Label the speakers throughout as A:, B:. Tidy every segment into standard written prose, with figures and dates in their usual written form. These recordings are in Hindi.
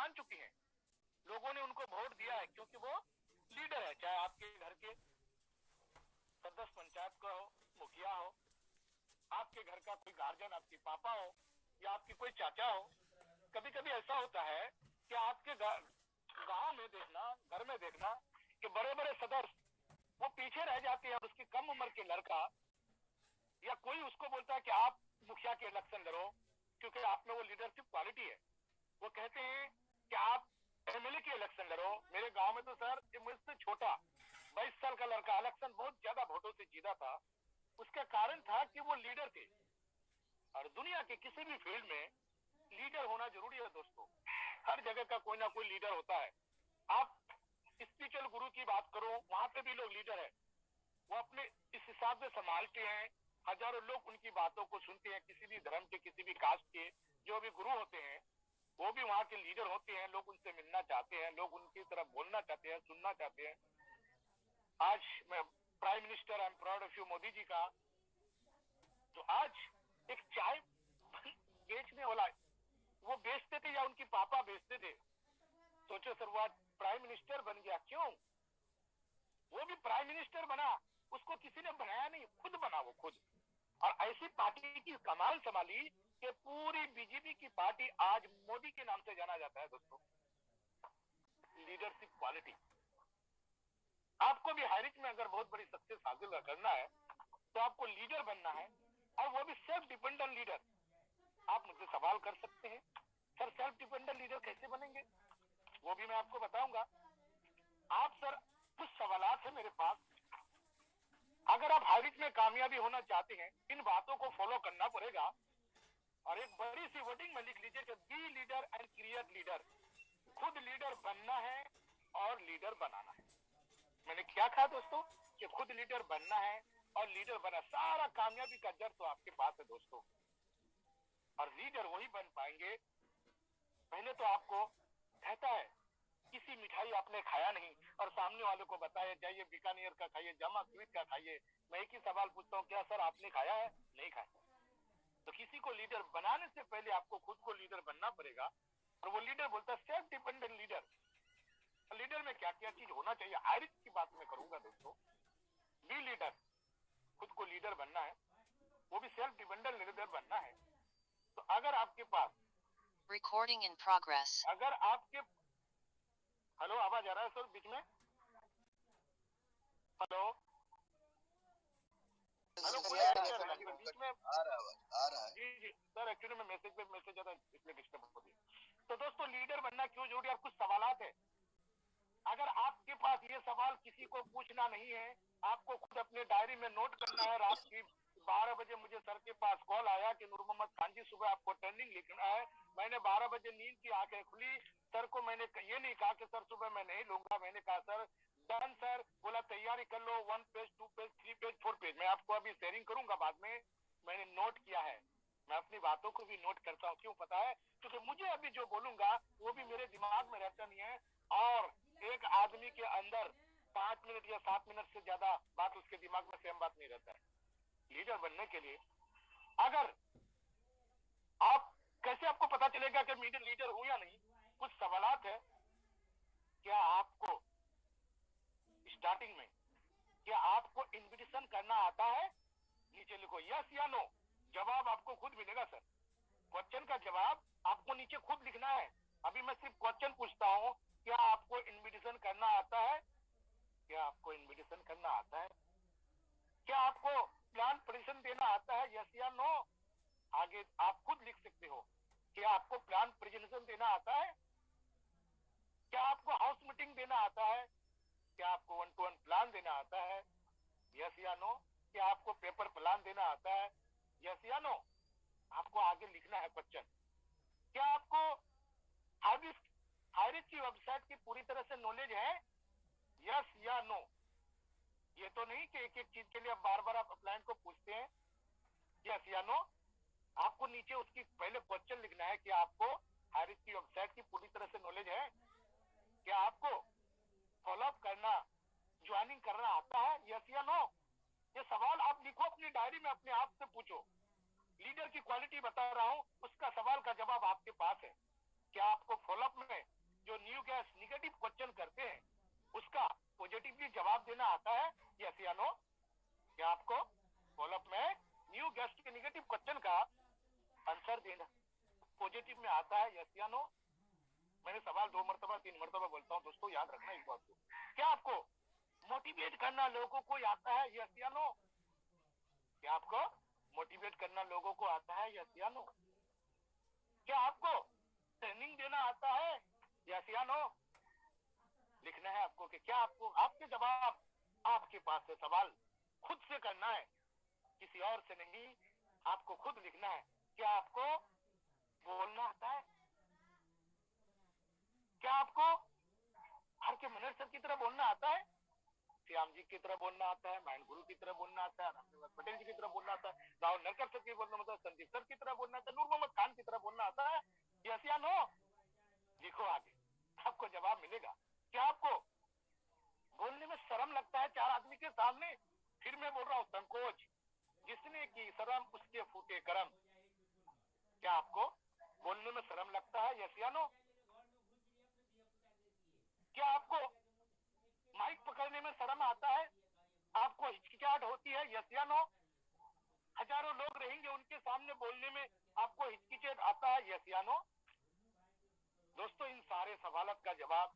A: मान चुकी हैं, लोगों ने उनको वोट दिया है क्योंकि वो लीडर है। चाहे आपके घर के सदस्य पंचायत का हो, मुखिया हो, आपके घर का कोई गार्जियन, आपके पापा हो या आपकी कोई चाचा हो। कभी कभी ऐसा होता है कि आपके गांव में देखना, घर में देखना कि बड़े बड़े सदस्य वो पीछे रह जाते हैं, उसकी कम उम्र के लड़का या कोई उसको बोलता है कि आप मुखिया के इलेक्शन लड़ो क्योंकि आप में वो लीडरशिप क्वालिटी है। वो कहते हैं कि आप एमएलए के इलेक्शन लड़ो। मेरे गांव में तो सर मुझसे छोटा 22 साल का लड़का इलेक्शन बहुत ज्यादा वोटों से जीता था। उसका कारण था कि वो लीडर थे। और दुनिया के किसी भी फील्ड में लीडर होना जरूरी है दोस्तों। हर जगह का कोई ना कोई लीडर होता है। आप स्पिरिचुअल गुरु की बात करो, वहां पे भी लोग लीडर है, वो अपने इस हिसाब से संभालते हैं। हजारों लोग उनकी बातों को सुनते हैं। किसी भी धर्म के, किसी भी कास्ट के जो भी गुरु होते हैं वो भी वहां के लीडर होते हैं। लोग उनसे मिलना चाहते हैं, लोग उनकी तरफ बोलना चाहते हैं, सुनना चाहते हैं। आज मैं prime minister, I am proud of you Modi ji का, तो आज एक चाय बेचने वाला वो बेचते थे या उनकी पापा बेचते थे। सोचो सर, वो आज प्राइम मिनिस्टर बन गया। क्यों? वो भी प्राइम मिनिस्टर बना, उसको किसी ने बनाया नहीं, खुद बना वो खुद। और ऐसी पार्टी की कमाल संभाली कि पूरी बीजेपी की पार्टी आज मोदी के नाम से जाना जाता है दोस्तों। Leadership quality. आपको भी हाईरिच में अगर बहुत बड़ी सक्सेस हासिल करना है तो आपको लीडर बनना है, और वो भी सेल्फ डिपेंडेंट लीडर। आप मुझसे सवाल कर सकते हैं, सर सेल्फ डिपेंडेंट लीडर कैसे बनेंगे? वो भी मैं आपको बताऊंगा। आप सर, कुछ सवालात है मेरे पास। अगर आप हाईरिच में कामयाबी होना चाहते हैं, इन बातों को फॉलो करना पड़ेगा। और एक बड़ी सी वर्डिंग में लिख लीजिए कि be leader and create leader. खुद लीडर बनना है और लीडर बनाना है। मैंने क्या कहा दोस्तों कि खुद लीडर बनना है और लीडर बना। सारा कामयाबी का जड़ तो आपके पास है दोस्तों। और लीडर वही बन पाएंगे, पहले तो आपको कहता है किसी मिठाई आपने खाया नहीं और सामने वाले को बताया जाइए बीकानेर का खाइए, जामा स्वीट का खाइए। मैं एक ही सवाल पूछता हूँ, क्या सर आपने खाया है? नहीं खाया। तो किसी को लीडर बनाने से पहले आपको खुद को लीडर बनना पड़ेगा। और वो लीडर बोलता है सेल्फ डिपेंडेंट लीडर। लीडर में क्या क्या चीज होना चाहिए, हाईरिच की बात मैं करूंगा दोस्तों। बी लीडर, खुद को लीडर बनना है, वो भी सेल्फ डिपेंडेंट लीडर बनना है। तो अगर आपके पास
B: रिकॉर्डिंग इन प्रोग्रेस,
A: अगर आपके हेलो, आवाज आ रहा है सर बीच में? हेलो हेलो, कोई बीच में
C: आ रहा है।
A: जी जी सर, एक्चुअली मैं मैसेज पे मैसेज आता है इसलिए डिस्टर्ब हो गया। तो दोस्तों, लीडर बनना क्यों जरूरी है? कुछ सवालात है। अगर आपके पास ये सवाल किसी को पूछना नहीं है, आपको खुद अपने डायरी में नोट करना है। रात की 12 बजे मुझे सर के पास कॉल आया कि नूर मोहम्मद खान जी सुबह आपको ट्रेनिंग लिखना है। मैंने 12 बजे नींद की आंखें खुली, सर को मैंने ये नहीं कहा कि सर सुबह मैं नहीं लूंगा। मैंने कहा सर डन सर। बोला तैयारी कर लो, 1 पेज 2 पेज 3 पेज 4 पेज। मैं आपको अभी शेयरिंग करूंगा बाद में। मैंने नोट किया है, मैं अपनी बातों को भी नोट करता हूँ। क्यों पता है? क्योंकि मुझे अभी जो बोलूंगा वो भी मेरे दिमाग में रहता नहीं है। और एक आदमी के अंदर 5 मिनट या 7 मिनट से ज्यादा बात उसके दिमाग में सेम बात नहीं रहता है। लीडर बनने के लिए अगर आप कैसे आपको पता चलेगा कि मैं लीडर हूं या नहीं? कुछ सवालात है। क्या आपको स्टार्टिंग में क्या आपको इन्विटेशन करना आता है? नीचे लिखो यस या नो। जवाब आपको खुद मिलेगा सर। क्वेश्चन का जवाब आपको नीचे खुद लिखना है। अभी मैं सिर्फ क्वेश्चन पूछता हूँ, क्या आपको इन्विटेशन करना आता है? क्या आपको इन्विटेशन करना आता है? क्या आपको प्लान प्रेजेंटेशन देना आता है? यस या नो। आगे आप खुद लिख सकते हो। क्या आपको प्लान प्रेजेंटेशन देना आता है? क्या आपको हाउस मीटिंग देना आता है? क्या आपको 1-to-1 प्लान देना आता है? यस या नो। क्या आपको पेपर प्लान देना आता है? यस या नो। आपको आगे लिखना है क्वेश्चन। क्या आपको हाईरिच की वेबसाइट की पूरी तरह से नॉलेज है? यस या नो। ये तो नहीं कि एक एक चीज के लिए बार बार आप क्लाइंट को पूछते हैं। यस या नो। आपको नीचे उसकी पहले क्वेश्चन लिखना है कि आपको हाईरिच की वेबसाइट की पूरी तरह से नॉलेज है? क्या आपको फॉलोअप करना, ज्वाइनिंग करना आता है? यस या नो। ये सवाल आप लिखो अपनी डायरी में, अपने आप से पूछो। लीडर की क्वालिटी बता रहा हूं, उसका सवाल का जवाब आपके पास है। क्या आपको फॉलोअप में न्यू गेस्ट निगेटिव क्वेश्चन करते हैं, उसका पॉजिटिवली जवाब देना आता है, यस या नो? क्या आपको फॉलोअप में न्यू गेस्ट के निगेटिव क्वेश्चन का आंसर देना पॉजिटिव में आता है, यस या नो? मैंने सवाल 2 मरतबा 3 मरतबा बोलता हूँ दोस्तों, याद रखना इस बात को। क्या आपको मोटिवेट करना लोगों को आता है, यस या नो? क्या आपको मोटिवेट करना लोगों को आता है, यस या नो? क्या आपको ट्रेनिंग देना आता है, यस या नो? लिखना है आपको कि क्या आपको, आपके जवाब आपके पास है, सवाल खुद से करना है, किसी और से नहीं, आपको खुद लिखना है। क्या आपको बोलना आता है? क्या आपको हर के मनोज सर की तरह बोलना आता है, श्याम जी की तरह बोलना आता है, माइंड गुरु की तरह बोलना आता है, रामनिवास पटेल जी की तरह बोलना आता है, राहुल नरकर सर की बोलना आता है, संदीप सर की तरह बोलना आता है, नूर मोहम्मद खान की तरह बोलना आता है, यस या नो? लिखो आगे, आपको जवाब मिलेगा। क्या आपको बोलने में शर्म लगता है 4 आदमी के सामने? फिर मैं बोल रहा हूँ, संकोच जिसने की शर्म उसके फूटे करम। क्या आपको बोलने में शर्म लगता है, यस या नो? क्या आपको माइक पकड़ने में शर्म आता है, आपको हिचकिचाहट होती है, यस या नो? हजारों लोग रहेंगे उनके सामने बोलने में आपको हिचकिचाहट आता है, यस या नो? दोस्तों, इन सारे सवालों का जवाब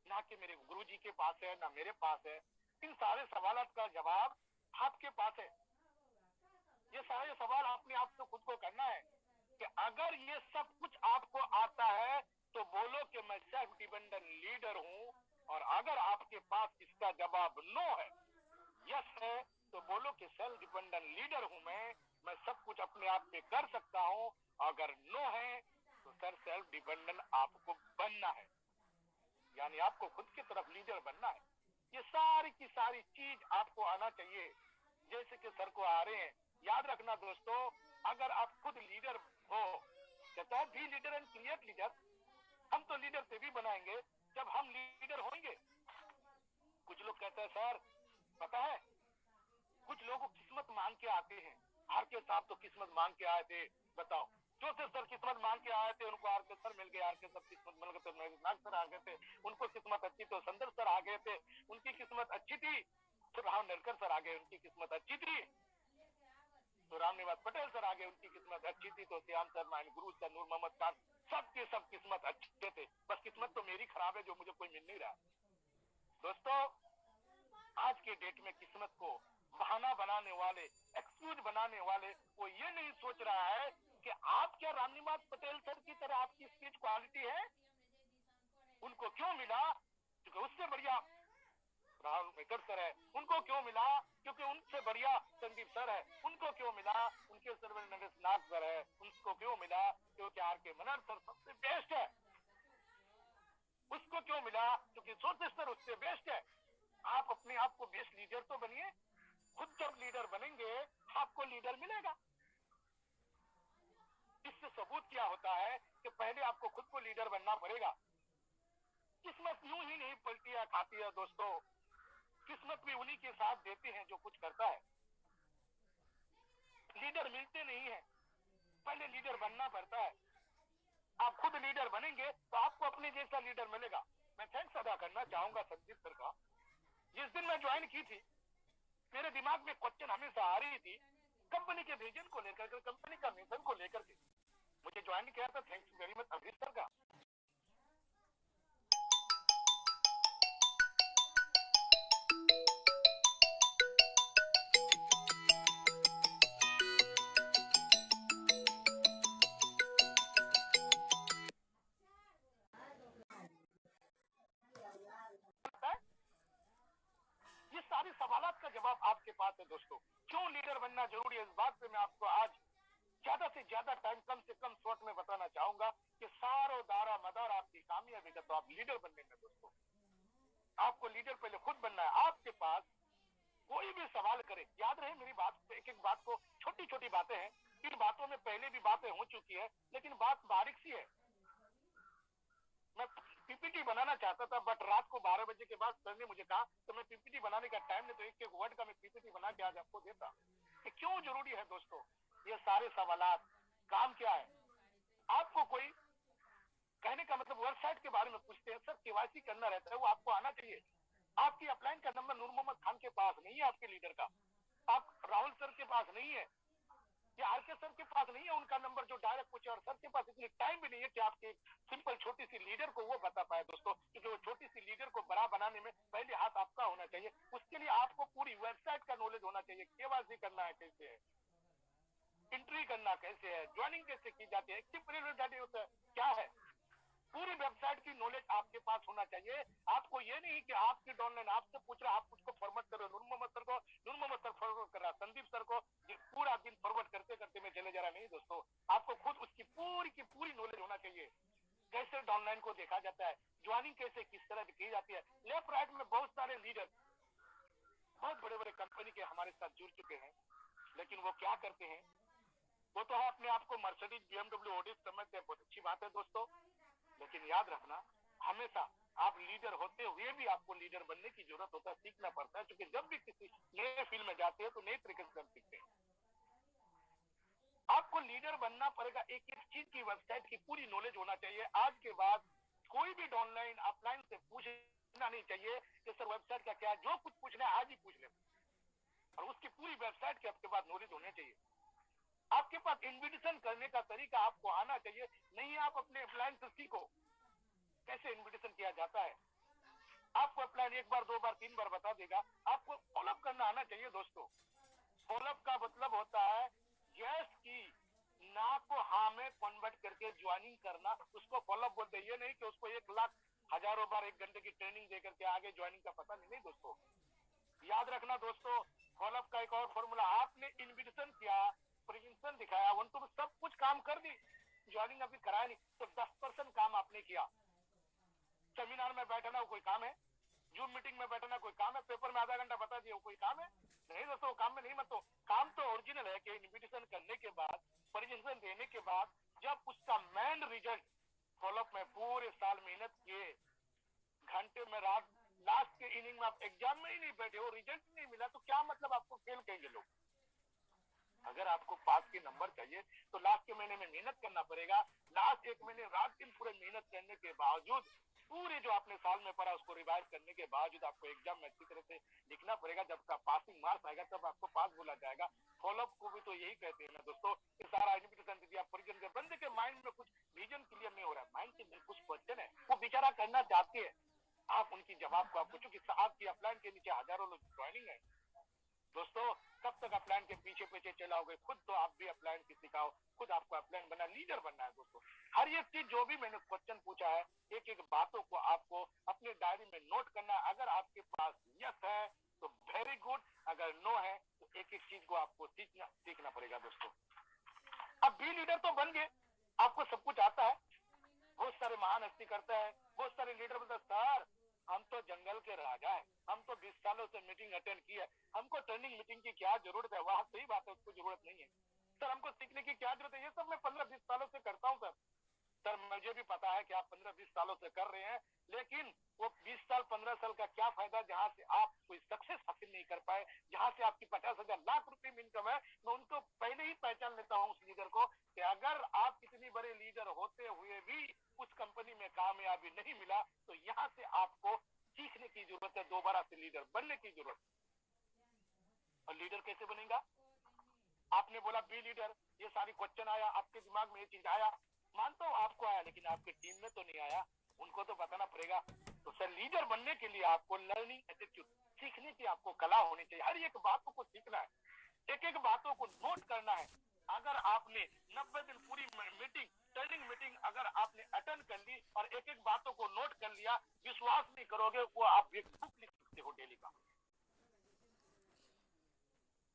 A: ना कि मेरे गुरु जी के पास है ना मेरे पास है, इन सारे सवालों का जवाब आपके पास है। ये सारे सवाल आपने आप से खुद को करना है कि अगर ये सब कुछ आपको आता है तो बोलो कि मैं सेल्फ डिपेंडेंट लीडर हूं, और अगर आपके पास इसका जवाब नो है, यस है, तो बोलो कि सेल्फ डिपेंडेंट लीडर हूं मैं सब कुछ अपने आप पे कर सकता हूं। अगर नो है तो सर सेल्फ डिपेंडेंट आपको बनना है, यानी आपको खुद की तरफ लीडर बनना है। ये सारी की सारी चीज आपको आना चाहिए, जैसे कि सर को आ रहे हैं। याद रखना दोस्तों, अगर आप खुद लीडर हो, कहता है be leader and create leader, हम तो लीडर से भी बनाएंगे जब हम लीडर होंगे। कुछ लोग कहते हैं सर पता है, कुछ लोग किस्मत मांग के आते हैं, आर के साहब तो किस्मत मांग के आए थे, बताओ जो से सर किस्मत मांग के आए थे उनको आर के सर मिल गए, आर के सर किस्मत मिल गए, तो नाग सर आ गए थे, उनको किस्मत अच्छी तो संदर सर आ गए थे, उनकी किस्मत अच्छी थी, तो राहुल नरकर सर आ गए, उनकी किस्मत अच्छी थी, तो रामनिवास पटेल सर आ गए, उनकी किस्मत अच्छी थी, तो श्याम सर, माइंड गुरु सर, नूर मोहम्मद खान, सबके सब किस्मत अच्छे थे, बस किस्मत तो मेरी खराब है जो मुझे कोई मिल नहीं रहा। दोस्तों, आज के डेट में किस्मत को बहाना बनाने वाले, एक्सक्यूज बनाने वाले, वो ये नहीं सोच रहा है कि आप क्या रामनिवास पटेल सर की तरह आपकी स्पीच क्वालिटी है, उनको क्यों मिला क्योंकि उससे बढ़िया राहुल मेकर सर है, उनको क्यों मिला क्योंकि उनसे बढ़िया संदीप सर है, उनको क्यों मिला उनके सर में नरेश नाग सर है, उनको क्यों मिला क्योंकि आर के मनोज सर सबसे बेस्ट है, उसको क्यों मिला क्योंकि सोचे सर उससे बेस्ट है। आप अपने आप को बेस्ट लीडर तो बनिए, खुद जब लीडर बनेंगे आपको लीडर मिलेगा। इससे सबूत क्या होता है कि पहले आपको खुद को लीडर बनना पड़ेगा। किस्मत यूं ही नहीं पलटी है खाती है दोस्तों, किस्मत भी उन्हीं के साथ देते हैं जो कुछ करता है। लीडर मिलते नहीं है, पहले लीडर बनना पड़ता है। आप खुद लीडर बनेंगे तो आपको अपने जैसा लीडर मिलेगा। मैं थैंक्स अदा करना चाहूंगा संदीप सर का। जिस दिन मैं ज्वाइन की थी मेरे दिमाग में क्वेश्चन हमेशा आ रही थी कंपनी के विजन को लेकर के, कंपनी का मिशन को लेकर के। मुझे ज्वाइन किया था, thanks very much Amrish sir का। ये सारे सवालों का जवाब आपके पास है दोस्तों। क्यों लीडर बनना जरूरी है, इस बात पे मैं आपको आज ज्यादा से ज्यादा टाइम कम से कम शॉर्ट में बताना चाहूंगा कि सारो दारा मदार आपकी कामयाबी का तो आप लीडर बनने में दोस्तों। आपको लीडर पहले खुद बनना है। आपके पास कोई भी सवाल करे, याद रहे मेरी बात, एक एक बात को, छोटी छोटी बातें हैं, इन बातों में पहले भी बातें हो चुकी है, लेकिन बात बारीक सी है। मैं पीपीटी बनाना चाहता था बट रात को 12 बजे के बाद सर ने मुझे कहा तो मैं पीपीटी बनाने का टाइम नहीं, तो एक एक वर्ड का मैं पीपीटी बना के आज आपको देता कि क्यों जरूरी है दोस्तों ये सारे सवालात। काम क्या है, आपको कोई कहने का मतलब वेबसाइट के बारे में पूछते हैं, सर केवाईसी करना रहता है, वो आपको आना चाहिए। आपकी अपलाइन का नंबर नूर मोहम्मद खान के पास नहीं है, आपके लीडर का, आप राहुल सर के पास नहीं है, या आर के सर के पास नहीं है उनका नंबर जो डायरेक्ट पूछे, और सर के पास इतनी टाइम भी नहीं है कि आपके सिंपल छोटी सी लीडर को वो बता पाए दोस्तों, क्योंकि वो छोटी सी लीडर को बड़ा बनाने में पहले हाथ आपका होना चाहिए। उसके लिए आपको पूरी वेबसाइट का नॉलेज होना चाहिए, केवाईसी करना है कैसे है, एंट्री करना कैसे है, ज्वाइनिंग कैसे की जाती है, एक्टिव पीरियड होता है क्या है, पूरी वेबसाइट की नॉलेज आपके पास होना चाहिए। आपको ये नहीं कि आपकी ऑनलाइन आपसे पूछ रहा, आप उसको फॉरवर्ड करो नूर मोहम्मद सर को, नूर मोहम्मद सर फॉरवर्ड कर रहा संदीप सर को, ये पूरा दिन फॉरवर्ड करते करते मैं चले जा रहा। नहीं दोस्तों, आपको खुद उसकी पूरी की पूरी नॉलेज होना चाहिए, कैसे ऑनलाइन को देखा जाता है, ज्वाइनिंग कैसे किस तरह की जाती है। लेफ्ट राइट में बहुत सारे लीडर बहुत बड़े बड़े कंपनी के हमारे साथ जुड़ चुके हैं, लेकिन वो क्या करते हैं, वो तो है अपने आप को मर्सिडीज BMW ऑडी समझते हैं, बहुत अच्छी बात है दोस्तों, लेकिन याद रखना हमेशा आप लीडर होते हुए भी आपको लीडर बनने की जरूरत होता है, सीखना पड़ता है, क्योंकि जब भी किसी नए फील्ड में जाते हैं तो नए तरीके से सीखते हैं। आपको लीडर बनना पड़ेगा, एक एक चीज की वेबसाइट की पूरी नॉलेज होना चाहिए। आज के बाद कोई भी ऑनलाइन ऑफलाइन से पूछना नहीं चाहिए कि सर वेबसाइट का क्या है, जो कुछ पूछना है आज ही पूछ ले, और उसकी पूरी वेबसाइट के आपके पास नॉलेज होनी चाहिए। आपके पास इन्विटेशन करने का तरीका आपको आना चाहिए, नहीं आप अपने अपलाइन से सीखो कैसे इन्विटेशन किया जाता है, आपको अपलाइन एक बार दो बार तीन बार बता देगा, आपको फॉलोअप करना आना चाहिए दोस्तों। फॉलोअप का मतलब होता है यस की ना को हाँ में कन्वर्ट करके ज्वाइनिंग करना, उसको फॉलोअप बोलते हैं। ये नहीं कि उसको 1 लाख हजारों बार 1 घंटे की ट्रेनिंग दे करके आगे ज्वाइनिंग का पता नहीं दोस्तों। याद रखना दोस्तों, फॉलोअप का एक और फॉर्मूला, आपने इन्विटेशन किया, प्रेजेंटेशन दिखाया, वन टू सब कुछ काम कर दी, ज्वाइनिंग अभी कराया नहीं, तो 10% काम आपने किया। सेमिनार में बैठना कोई काम है, जूम मीटिंग में बैठना कोई काम है, पेपर में आधा घंटा बता दिया कोई काम है? नहीं दोस्तों, काम में नहीं मत। तो काम तो ओरिजिनल है कि इन्विटेशन करने के बाद, प्रेजेंटेशन देने के बाद, जब उसका मेन रिजल्ट फॉलोअप में पूरे साल मेहनत किए, घंटे में रात, लास्ट के इनिंग में आप एग्जाम में ही नहीं बैठे हो, रिजल्ट नहीं मिला, तो क्या मतलब आपको फेल कहेंगे लोग। अगर आपको पास के नंबर चाहिए तो लास्ट के महीने में मेहनत करना पड़ेगा। लास्ट 1 महीने रात दिन पूरे मेहनत करने के बावजूद, पूरे जो आपने साल में पढ़ा उसको रिवाइज करने के बावजूद आपको एग्जाम में अच्छी तरह से लिखना पड़ेगा। जब का पासिंग मार्क्स आएगा तब आपको पास बोला जाएगा। फॉलोअप को भी तो यही कहते हैं ना दोस्तों, कि सारा इन्विटेशन दिया, परिजन के बंदे के माइंड में कुछ विजन क्लियर नहीं हो रहा है, माइंड के अंदर कुछ क्वेश्चन है, वो बेचारा करना चाहते हैं, आप उनकी जवाब को आप पूछो कि आपकी अपलाइन के नीचे हजारों लोग ज्वाइनिंग है। दोस्तों कब तक अपलाइन के पीछे पीछे चलाओगे, खुद तो आप भी अपलाइन की सिखाओ, खुद आपको अपलाइन बनना, लीडर बनना है दोस्तों। हर एक चीज जो भी मैंने क्वेश्चन पूछा है, एक एक बातों को आपको अपने डायरी में नोट करना है। अगर आपके पास यस है तो वेरी गुड, अगर नो है तो एक एक चीज को आपको सीखना पड़ेगा दोस्तों। अब बी लीडर तो बन गए, आपको सब कुछ आता है, बहुत सारे महान हस्ती करता है, बहुत सारे लीडर बोलते सर हम तो जंगल के राजा हैं, हम तो 20 सालों से मीटिंग अटेंड की है, हमको ट्रेनिंग मीटिंग की क्या जरूरत है। वहां सही बात है, उसको जरूरत नहीं है सर, हमको सीखने की क्या जरूरत है, ये सब मैं 15-20 सालों से करता हूँ सर मुझे भी पता है कि आप 15-20 सालों से कर रहे हैं, लेकिन वो 20 साल 15 साल का क्या फायदा जहां से आप कोई सक्सेस हासिल नहीं कर पाए, जहां से आपकी 50,000 लाख रुपए में इनकम है। मैं उनको पहले ही पहचान लेता हूँ उस लीडर को, कि अगर आप इतनी बड़े लीडर होते हुए भी उस कंपनी में कामयाबी नहीं मिला तो यहाँ से आपको सीखने की जरूरत है, दोबारा से लीडर बनने की जरूरत। और लीडर कैसे बनेगा, आपने बोला बी लीडर, ये सारी क्वेश्चन आया आपके दिमाग में, ये चीज आया, मानता हूँ आपको आया, लेकिन आपके टीम में तो नहीं आया, उनको तो बताना पड़ेगा। तो सर लीडर बनने के लिए आपको लर्निंग एटीट्यूड, सीखने की आपको कला होनी चाहिए, हर एक बातों को सीखना है, एक एक बातों को नोट करना है। अगर आपने 90 दिन पूरी मीटिंग, ट्रेनिंग मीटिंग अगर आपने अटेंड कर ली और एक एक बातों को नोट कर लिया, विश्वास नहीं करोगे, वो आप एक बुक लिख सकते हो डेली का।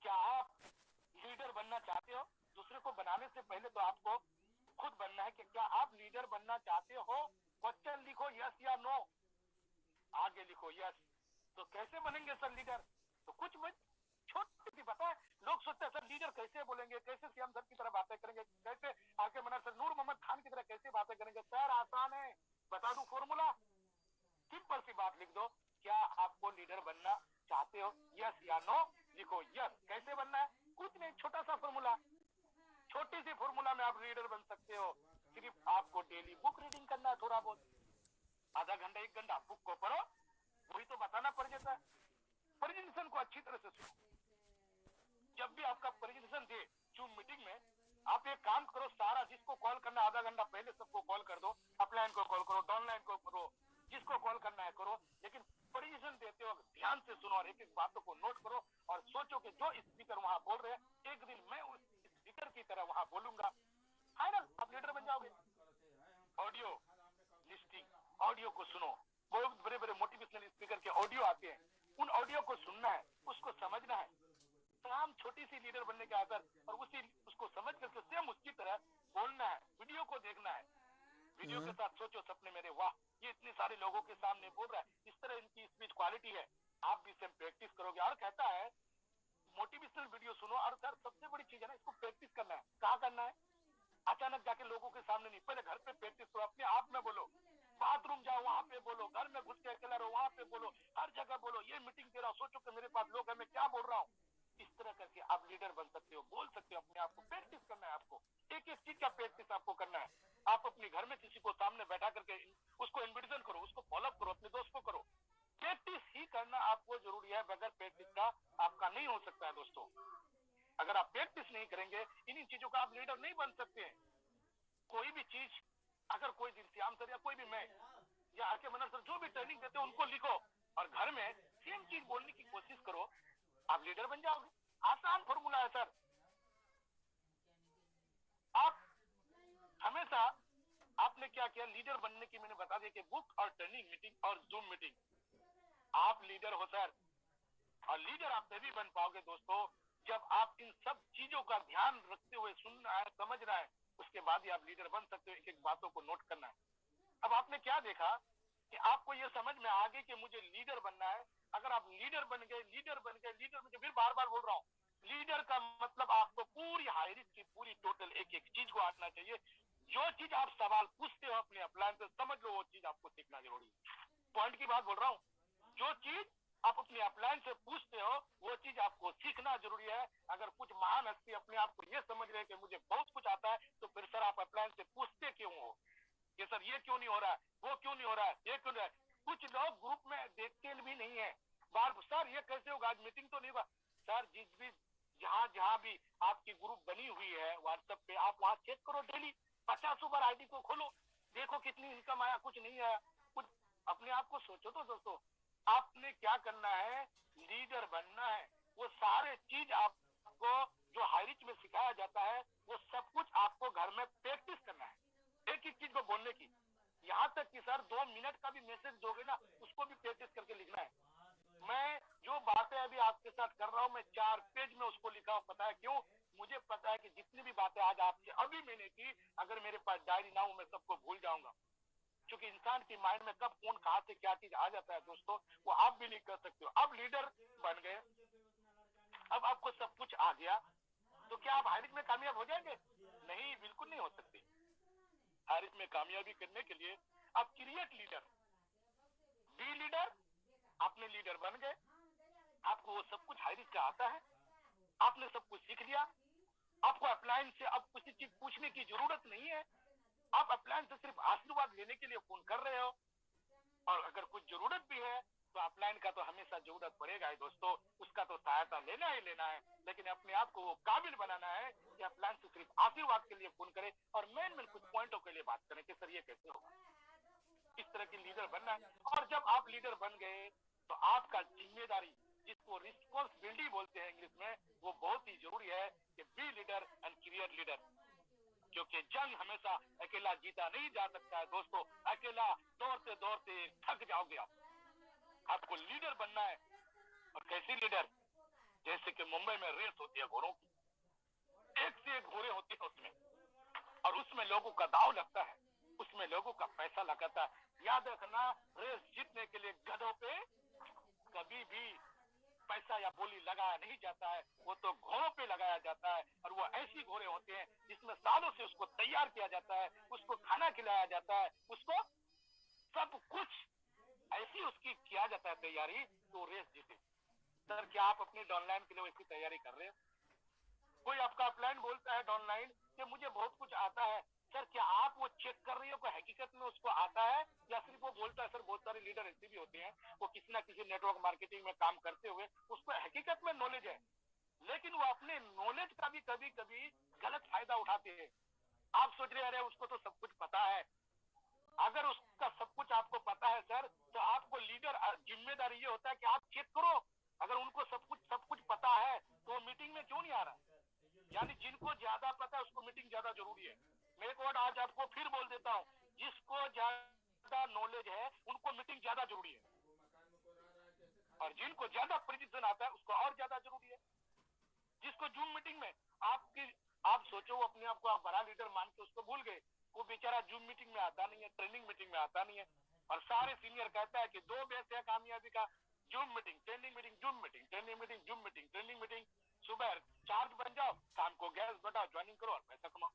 A: क्या आप लीडर बनना चाहते हो? दूसरे को बनाने से पहले तो आपको खुद बनना है कि क्या आप लीडर बनना चाहते हो। क्वेश्चन लिखो यस या नो, आगे लिखो यस। तो कैसे बनेंगे सर लीडर, तो कुछ मत छोटी सी पता है, लोग सोचते हैं सर लीडर कैसे बोलेंगे, कैसे सीएम सर की तरह बातें करेंगे, कैसे आके मना सर नूर मोहम्मद खान की तरह कैसे बातें करेंगे। सर आसान है, बता दूं फॉर्मूला, सिंपल सी बात लिख दो, क्या आपको लीडर बनना चाहते हो, यस या नो लिखो यस। कैसे बनना है, कुछ नहीं, छोटा सा फॉर्मूला, छोटी सी फॉर्मूला में आप लीडर बन सकते हो। सिर्फ आपको डेली बुक रीडिंग करना है, थोड़ा बहुत आधा घंटा 1 घंटा बुक को पढ़ो, वही तो बताना पड़ जाता है। प्रेजेंटेशन को अच्छी तरह से सुनो। जब भी आपका प्रेजेंटेशन दे जूम मीटिंग में, आप एक काम करो, सारा जिसको कॉल करना आधा घंटा पहले सबको कॉल कर दो, अपलाइन को कॉल करो, डाउनलाइन को करो, जिसको कॉल करना है करो, लेकिन प्रेजेंटेशन देते वक्त ध्यान से सुनो और एक एक बातों को नोट करो और सोचो कि जो स्पीकर वहां बोल रहे हैं एक दिन मैं उस स्पीकर की तरह वहां बोलूंगा। फाइनल आप लीडर बन जाओगे। ऑडियो लिस्टिंग, ऑडियो को सुनो। बहुत बड़े बड़े मोटिवेशनल स्पीकर के ऑडियो आते हैं, उन ऑडियो को सुनना है, उसको समझना है। काम छोटी सी लीडर बनने के आकर और उसको समझ करके सेम उसकी तरह बोलना है। वीडियो को देखना है, वीडियो के साथ सोचो सपने मेरे, वाह ये इतने सारे लोगों के सामने बोल रहा है, इस तरह इनकी स्पीच क्वालिटी है। आप भी सेम प्रैक्टिस करोगे। और कहता है मोटिवेशनल वीडियो सुनो और सर सबसे बड़ी चीज है ना, इसको प्रैक्टिस करना है। कहाँ करना है? अचानक जाके लोगों के सामने नहीं, पहले घर पे प्रैक्टिस करो, अपने आप में बोलो। बाथरूम जाओ वहां पे बोलो, घर में घुस के अकेला रहो वहां पे बोलो, हर जगह बोलो। ये मीटिंग दे रहा हूं, सोचो कि मेरे पास लोग हैं, मैं क्या बोल रहा हूँ। इस तरह करके आप लीडर बन सकते हो, बोल सकते हो। अपने आप को प्रैक्टिस करना है, आपको एक एक चीज का प्रैक्टिस आपको करना है। आप अपने घर में किसी को सामने बैठा करके उसको इन्विटेशन करो, उसको फॉलो करो, अपने दोस्त को करो। प्रैक्टिस ही करना आपको जरूरी है, बगैर प्रैक्टिस का आपका नहीं हो सकता है दोस्तों। अगर आप प्रैक्टिस नहीं करेंगे इन्हीं चीजों का आप लीडर नहीं बन सकते हैं। कोई भी चीज अगर कोई दिन श्याम सर या कोई भी मैं या आके मनर सर जो भी ट्रेनिंग देते हैं उनको लिखो और घर में सेम चीज बोलने की कोशिश करो, आप लीडर बन जाओगे। आसान फॉर्मूला है सर। आप हमेशा आपने क्या किया लीडर बनने की, मैंने बता दिया कि बुक और ट्रेनिंग मीटिंग और जूम मीटिंग, आप लीडर हो सर। और लीडर आप तभी बन पाओगे दोस्तों जब आप इन सब चीजों का ध्यान रखते हुए सुनना है, समझना है, उसके बाद ही आप लीडर बन सकते हो। एक एक बातों को नोट करना है। अब आपने क्या देखा कि आपको ये समझ में आ गई कि मुझे लीडर बनना है। अगर आप लीडर बन गए, लीडर बन गए, लीडर बन गए, फिर बार बार बोल रहा हूँ, लीडर का मतलब आपको पूरी हायरिस की पूरी टोटल एक एक चीज को आना चाहिए। जो चीज आप सवाल पूछते हो अपने अपलाइन से, समझ लो वो चीज आपको सीखना जरूरी है। पॉइंट की बात बोल रहा हूँ, जो चीज आप अपने अपलाइन से पूछते हो वो चीज आपको सीखना जरूरी है। अगर कुछ महान हस्ती अपने आप को ये समझ रहे हैं कि मुझे बहुत कुछ आता है, तो फिर सर आप अपलाइन से पूछते क्यों हो कि सर ये क्यों नहीं हो रहा है, वो क्यों नहीं हो रहा है, ये क्यों नहीं है। कुछ लोग ग्रुप में देखते भी नहीं है, बार सर ये कैसे होगा, आज मीटिंग तो नहीं होगा। सर जिस भी जहां जहां भी आपकी ग्रुप बनी हुई है व्हाट्सएप पे, आप वहां चेक करो डेली 50 बार आईडी को खोलो, देखो कितनी इनकम आया, कुछ नहीं आया, कुछ अपने आप को सोचो। तो दोस्तों आपने क्या करना है, लीडर बनना है। वो सारे चीज आपको जो हाईरिच में सिखाया जाता है वो सब कुछ आपको घर में प्रैक्टिस करना है, एक एक चीज को बोलने की। यहाँ तक कि सर 2 मिनट का भी मैसेज दोगे ना, उसको भी प्रैक्टिस करके लिखना है। मैं जो बातें अभी आपके साथ कर रहा हूँ, मैं 4 पेज में उसको लिखा हूँ। पता है क्यों? मुझे पता है कि जितनी भी बातें आज आपसे अभी मैंने की, अगर मेरे पास डायरी ना हो मैं सबको भूल जाऊंगा। क्योंकि इंसान की माइंड में कब कौन कहां से क्या चीज आ जाता है दोस्तों, वो आप भी नहीं कर सकते हो। अब लीडर बन गए, अब आपको सब कुछ आ गया, तो क्या आप हायरिज में कामयाब हो जाएंगे? नहीं, बिल्कुल नहीं हो सकते। हायरिज में कामयाबी करने के लिए आप क्रिएट लीडर, बी लीडर। आपने लीडर बन गए, आपको वो सब कुछ हायरिज का आता है, आपने सब कुछ सीख लिया। आपको अपलाइन से अब किसी चीज पूछने की जरूरत नहीं है। आप अपलाइन से सिर्फ आशीर्वाद लेने के लिए फोन कर रहे हो, और अगर कुछ जरूरत भी है तो अपलाइन का तो हमेशा जरूरत पड़ेगा ही दोस्तों, उसका तो सहायता लेना ही लेना है। लेकिन अपने आप को वो काबिल बनाना है कि अपलाइन से सिर्फ आशीर्वाद के लिए फोन करे और मेन कुछ पॉइंटों के लिए बात करें कि सर ये कैसे होगा। इस तरह की लीडर बनना है। और जब आप लीडर बन गए तो आपका जिम्मेदारी, जिसको रिस्पॉन्सिबिलिटी बोलते हैं इंग्लिश में, वो बहुत ही जरूरी है कि be leader and create leader. क्योंकि जंग हमेशा अकेला जीता नहीं जा सकता है दोस्तों। अकेला दौड़ते दौड़ते थक जाओगे आप। आपको लीडर बनना है। और कैसी लीडर? जैसे कि मुंबई में रेस होती है घोड़ों की, एक से एक घोड़े होते हैं उसमें, और उसमें लोगों का दाव लगता है, उसमें लोगों का पैसा लगाता है। याद रखना, रेस जीतने के लिए गधों पे कभी भी पैसा या बोली लगाया नहीं जाता है, वो तो घोड़ों पे लगाया जाता है। और वो ऐसी घोड़े होते हैं जिसमें सालों से उसको तैयार किया जाता है, उसको खाना खिलाया जाता है, उसको सब कुछ ऐसी उसकी किया जाता है तैयारी, तो रेस जीते। सर क्या आप अपने डाउनलाइन के लिए वैसी तैयारी कर रहे हैं? कोई आपका अपलाइन बोलता है डाउनलाइन कि मुझे बहुत कुछ आता है, सर क्या आप वो चेक कर रही हो कोई हकीकत में उसको आता है या सिर्फ वो बोलता है? सर बहुत सारे लीडर ऐसे भी होते हैं वो किसी ना किसी नेटवर्क मार्केटिंग में काम करते हुए उसको हकीकत में नॉलेज है, लेकिन वो अपने नॉलेज का भी कभी कभी गलत फायदा उठाते हैं। आप सोच रहे अरे उसको तो सब कुछ पता है। अगर उसका सब कुछ आपको पता है सर, तो आपको लीडर जिम्मेदारी ये होता है कि आप चेक करो। अगर उनको सब कुछ पता है तो वो मीटिंग में क्यों नहीं आ रहा? यानी जिनको ज्यादा पता है उसको मीटिंग ज्यादा जरूरी है। मैं एक वर्ड आज आपको फिर बोल देता हूँ, जिसको ज्यादा नॉलेज है उनको मीटिंग ज्यादा जरूरी है, और जिनको ज्यादा प्रिडिक्शन आता है उसको और ज्यादा जरूरी है। जिसको जूम मीटिंग में आप सोचो वो अपने आप को आप बड़ा लीडर मान के उसको भूल गए, वो बेचारा जूम मीटिंग में आता नहीं है, ट्रेनिंग मीटिंग में आता नहीं है, और सारे सीनियर कहता है कि दो बेस है कामयाबी का, zoom meeting training meeting, zoom meeting training meeting, zoom meeting training meeting. सुबह चार्ज बन जाओ, शाम को गैस बढ़ाओ, ज्वाइनिंग करो और पैसा कमाओ।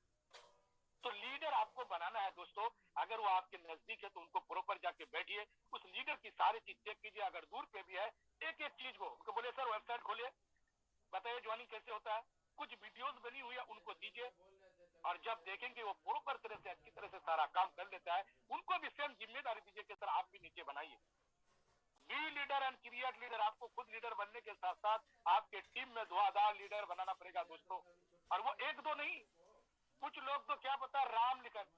A: तो लीडर आपको बनाना है दोस्तों, अगर वो आपके नजदीक है तो उनको प्रॉपर जाके बैठिए, उस लीडर की सारी चीज चेक कीजिए। अगर दूर पे भी है एक एक चीज को उनको बोले सर वेबसाइट खोलिए, बताइए ज्वाइनिंग कैसे होता है, कुछ वीडियोस बनी हुई है उनको दीजिए, और जब देखेंगे वो प्रॉपर तरह से अच्छी तरह से सारा काम कर लेता है, उनको भी सेम जिम्मेदारी दीजिए कि सर आप भी नीचे बनाइए। Be leader and create leader. आपको खुद लीडर बनने के साथ साथ आपके टीम में धुआंधार लीडर बनाना पड़ेगा दोस्तों। और वो एक दो नहीं, कुछ लोग तो क्या पता राम लिखन,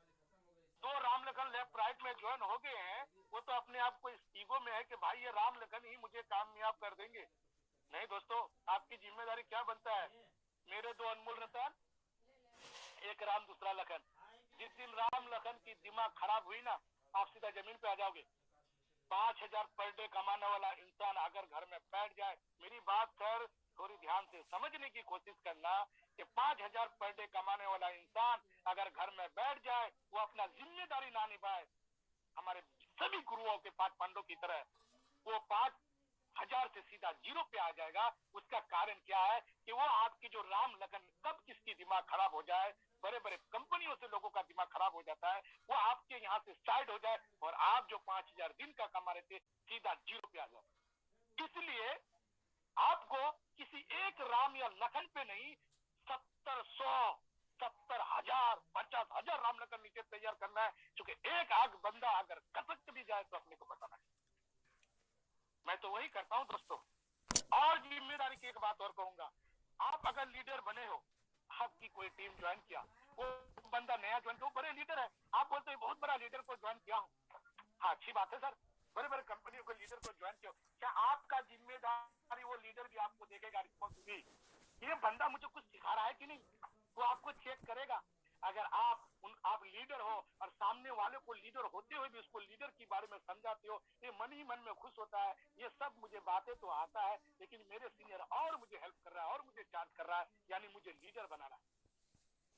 A: दो राम लखन लेफ्ट राइट में ज्वाइन हो गए हैं, वो तो अपने आप को इस ईगो में है कि भाई ये राम लखन ही मुझे कामयाब कर देंगे। नहीं दोस्तों, आपकी जिम्मेदारी क्या बनता है? मेरे दो अनमोल रतन, एक राम दूसरा लखन। जिस दिन राम लखन की दिमाग खराब हुई ना, आप सीधा जमीन पे आ जाओगे। 5,000 पर डे कमाने वाला इंसान अगर घर में बैठ जाए, मेरी बात सर थोड़ी ध्यान से समझने की कोशिश करना कि 5,000 पर डे कमाने वाला इंसान अगर घर में बैठ जाए, वो अपना जिम्मेदारी ना निभाए, हमारे सभी गुरुओं के 5 पांडवों की तरह वो 5,000 से सीधा 0 पे आ जाएगा। उसका कारण क्या है कि वो आपकी जो राम लगन, कब किसकी दिमाग खराब हो जाए, बड़े बड़े कंपनियों से लोगों का दिमाग खराब हो जाता है, वो आपके यहाँ से साइड हो जाए और आप जो 5,000 दिन का कमा रहे थे सीधा 0 पे आ जाए। इसलिए आपको किसी एक राम या लखन पे नहीं, 70,100 70,000 50,000 राम लखन नीचे तैयार करना है, क्योंकि एक आग बंदा अगर कसक भी जाए तो अपने को बताना है। मैं तो वही करता हूं दोस्तों। और जिम्मेदारी की एक बात और कहूंगा, आप अगर लीडर बने हो, आपकी कोई टीम ज्वाइन किया, वो बंदा नया ज्वाइन किया, वो बड़े लीडर है, आप बोलते हैं बहुत बड़ा लीडर को ज्वाइन किया हूं। हाँ अच्छी बात है सर, बड़े बड़े कंपनियों के लीडर को ज्वाइन किया, क्या आपका जिम्मेदारी वो लीडर भी आपको देखेगा रिस्पॉन्सिबिलिटी, ये बंदा मुझे कुछ सिखा रहा है कि नहीं, वो आपको चेक करेगा। अगर आप लीडर हो और सामने वाले को लीडर होते हुए भी उसको लीडर के बारे में समझाते हो, ये मन ही मन में खुश होता है, ये सब मुझे बातें तो आता है, लेकिन मेरे सीनियर और मुझे हेल्प कर रहा है और मुझे चार्ज कर रहा है, यानी मुझे लीडर बनाना है।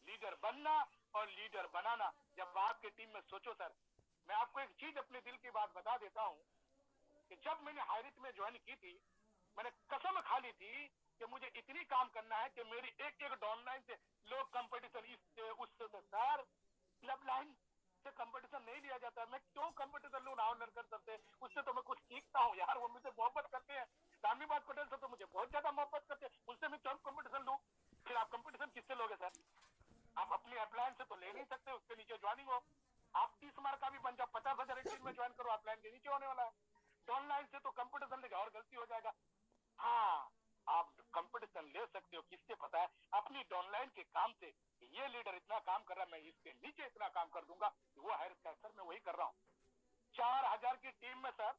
A: लीडर बनना और लीडर बनाना, जब आपके टीम में सोचो सर, मैं आपको एक चीज अपने दिल की बात बता देता हूँ कि जब मैंने हाईरिट में ज्वाइन की थी, मैंने कसम खा ली थी कि मुझे इतनी काम करना है कि मेरी एक एक डाउनलाइन से लोग कंपटीशन इससे उससे सर, क्लब लाइन से कंपटीशन नहीं लिया जाता, मैं क्यों कंपटीशन लूं राहुल नरकर सर से, उससे तो मैं कुछ सीखता हूँ यार, वो मुझसे मोहब्बत करते हैं, रामीबाग पटेल से तो मुझे बहुत ज्यादा मोहब्बत करते हैं, उनसे मैं क्यों कंपटीशन लूं? फिर आप कंपटीशन किससे लोगे सर? आप अपने अपलाइन से तो ले नहीं सकते, उसके नीचे ज्वाइनिंग हो, आप 30 मार्क का भी बन जाओ, 50,000 एक दिन में ज्वाइन करो, अपलाइन के नीचे होने वाला है। डाउनलाइन से तो कंपटीशन लेगा और गलती हो जाएगा। हाँ, आप कंपटीशन ले सकते हो, किससे पता है अपनी डाउनलाइन के काम से, ये लीडर इतना काम कर रहा है, मैं इसके नीचे इतना काम कर दूंगा, वो हायर कर सर, मैं वही कर रहा हूँ। 4,000 की टीम में सर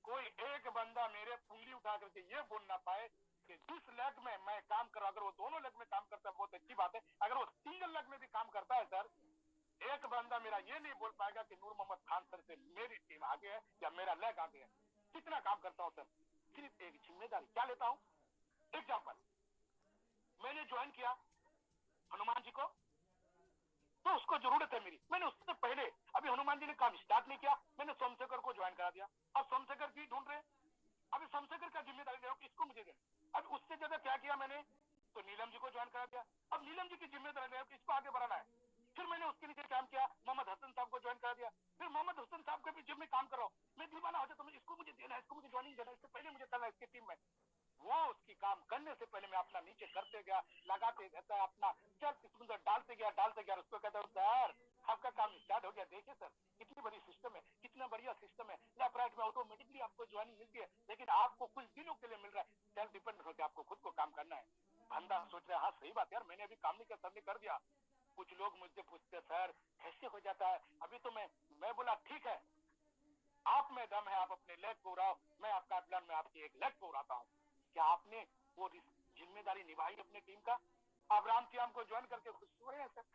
A: कोई एक बंदा मेरे उंगली उठा करके ये बोल ना पाए कि जिस लेग में मैं काम कर रहा हूं, अगर वो दोनों लेग में काम करता है बहुत अच्छी बात है, अगर वो सिंगल लेग में भी काम करता है सर, एक बंदा मेरा ये नहीं बोल पाएगा कि नूर मोहम्मद खान सर से मेरी टीम आगे है या मेरा लेग आगे है। कितना काम करता हूँ सर, सिर्फ एक जिम्मेदारी क्या लेता हूँ। एग्जाम्पल, मैंने ज्वाइन किया हनुमान जी को, तो उसको जरूरत है मेरी, मैंने उससे पहले, अभी हनुमान जी ने काम स्टार्ट नहीं किया, मैंने सोमशेखर को ज्वाइन करा दिया, अब सोमशेखर भी ढूंढ रहे, अभी सोमशेखर का जिम्मेदारी ले इसको मुझे देना। अब उससे ज्यादा क्या किया मैंने, तो नीलम जी को ज्वाइन करा दिया, अब नीलम जी की जिम्मेदारी ले इसको आगे बढ़ाना है। फिर मैंने उसके नीचे काम किया, मोहम्मद हसन साहब को ज्वाइन करा दिया, फिर मोहम्मद हसन साहब के भी जिम में काम कर रहा हूँ, मैं दीवाना हो जाता हूँ, इसको मुझे देना है, इसको मुझे ज्वाइनिंग देना है, इससे पहले मुझे करना है इसकी टीम में। वो उसकी काम करने से पहले मैं अपना नीचे करते गया, लगाते रहता है अपना, चल सुंदर डालते गया, उसको कहता हूँ सर देखिए सर कितनी बड़ी सिस्टम है, कितना बढ़िया सिस्टम है। लेफ्ट में ऑटोमेटिकली आपको ज्वाइनिंग मिलती है, लेकिन आपको कुछ दिनों के लिए मिल रहा है। सेल्फ डिपेंडेंट होकर आपको खुद को काम करना है। बंदा सोच रहा है हाँ सही बात यार, मैंने अभी काम नहीं किया, सबने कर दिया। कुछ लोग मुझसे पूछते सर कैसे हो जाता है, अभी तो मैं बोला ठीक है, आप में दम है, आप अपने लेग को उड़ाओ, मैं आपका प्लान में आपकी एक लेग को उड़ाता हूँ। क्या आपने वो जिम्मेदारी निभाई अपनी टीम का? आप रामश्याम को ज्वाइन करके खुश हो रहे हैं सर।